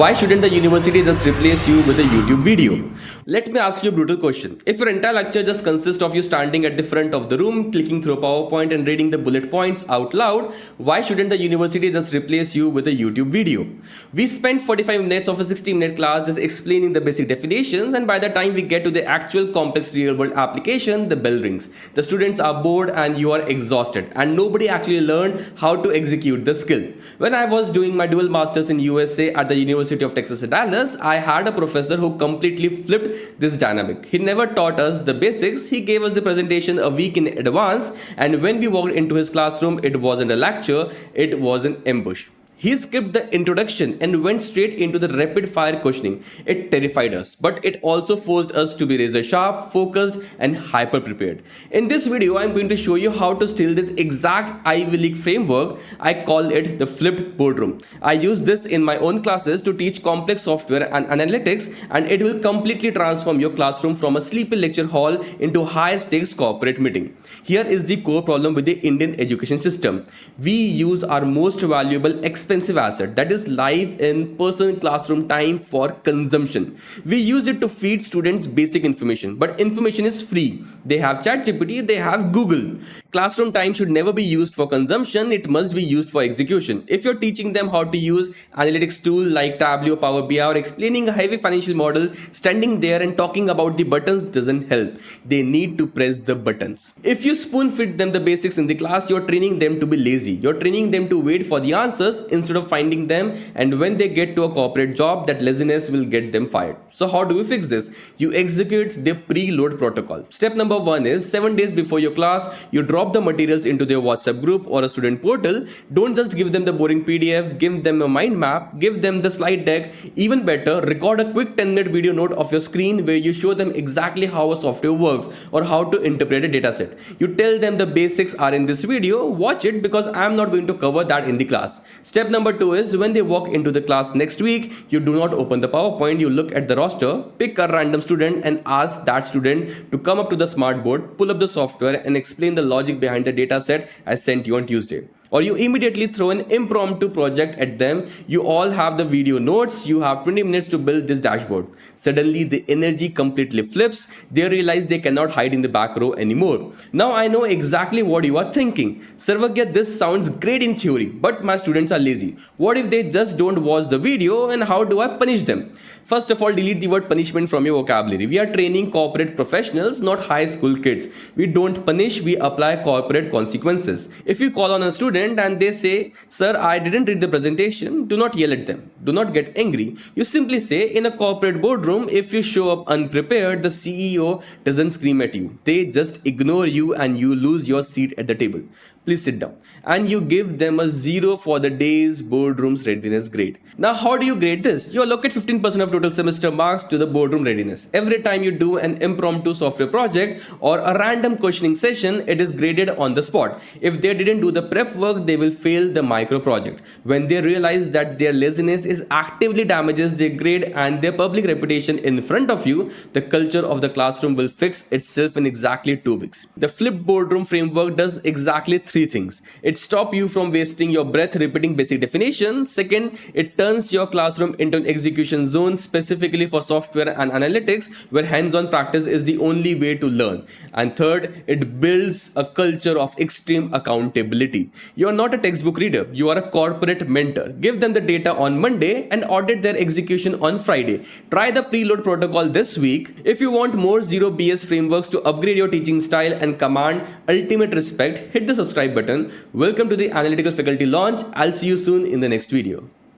Why shouldn't the university just replace you with a YouTube video? Let me ask you a brutal question. If your entire lecture just consists of you standing at the front of the room, clicking through a PowerPoint and reading the bullet points out loud, why shouldn't the university just replace you with a YouTube video? We spent 45 minutes of a 60-minute class just explaining the basic definitions, and by the time we get to the actual complex real-world application, the bell rings. The students are bored and you are exhausted, and nobody actually learned how to execute the skill. When I was doing my dual masters in USA at the University of Texas at Dallas, I had a professor who completely flipped this dynamic. He never taught us the basics. He gave us the presentation a week in advance, and when we walked into his classroom, it wasn't a lecture, it was an ambush. He skipped the introduction and went straight into the rapid fire questioning. It terrified us, but it also forced us to be razor sharp, focused, and hyper prepared. In this video, I'm going to show you how to steal this exact Ivy League framework. I call it the flipped boardroom. I use this in my own classes to teach complex software and analytics, and it will completely transform your classroom from a sleepy lecture hall into a high stakes corporate meeting. Here is the core problem with the Indian education system. We use our most valuable expensive asset, that is live in-person classroom time, for consumption. We use it to feed students basic information, but information is free. They have ChatGPT, they have Google. Classroom time should never be used for consumption, it must be used for execution. If you're teaching them how to use analytics tool like Tableau, Power BI, or explaining a heavy financial model, standing there and talking about the buttons doesn't help. They need to press the buttons. If you spoon feed them the basics in the class, you're training them to be lazy. You're training them to wait for the answers instead of finding them, and when they get to a corporate job, that laziness will get them fired. So how do we fix this? You execute the preload protocol. Step number 1 is 7 days before your class, you drop the materials into their WhatsApp group or a student portal. Don't just give them the boring PDF, give them a mind map, give them the slide deck. Even better, record a quick 10-minute video note of your screen where you show them exactly how a software works or how to interpret a dataset. You tell them the basics are in this video, watch it because I'm not going to cover that in the class. Step number 2 is when they walk into the class next week, you do not open the PowerPoint, you look at the roster, pick a random student and ask that student to come up to the smart board, pull up the software and explain the logic behind the data set I sent you on Tuesday. Or you immediately throw an impromptu project at them. You all have the video notes. You have 20 minutes to build this dashboard. Suddenly the energy completely flips. They realize they cannot hide in the back row anymore. Now I know exactly what you are thinking. Sarvagya, this sounds great in theory, but my students are lazy. What if they just don't watch the video, and how do I punish them? First of all, delete the word punishment from your vocabulary. We are training corporate professionals, not high school kids. We don't punish, we apply corporate consequences. If you call on a student and they say, "Sir, I didn't read the presentation," do not yell at them. Do not get angry. You simply say, in a corporate boardroom, if you show up unprepared, the CEO doesn't scream at you. They just ignore you and you lose your seat at the table. Please sit down. And you give them a 0 for the day's boardroom's readiness grade. Now, how do you grade this? You allocate 15% of total semester marks to the boardroom readiness. Every time you do an impromptu software project or a random questioning session, it is graded on the spot. If they didn't do the prep work, they will fail the micro project. When they realize that their laziness is actively damages their grade and their public reputation in front of you, the culture of the classroom will fix itself in exactly 2 weeks. The flipped boardroom framework does exactly 3 things. It stops you from wasting your breath repeating basic definition. Second, it turns your classroom into an execution zone specifically for software and analytics where hands-on practice is the only way to learn. And third, it builds a culture of extreme accountability. You are not a textbook reader, you are a corporate mentor. Give them the data on Monday and audit their execution on Friday. Try the preload protocol this week. If you want more zero BS frameworks to upgrade your teaching style and command ultimate respect, hit the subscribe button. Welcome to the Analytical Faculty launch. I'll see you soon in the next video.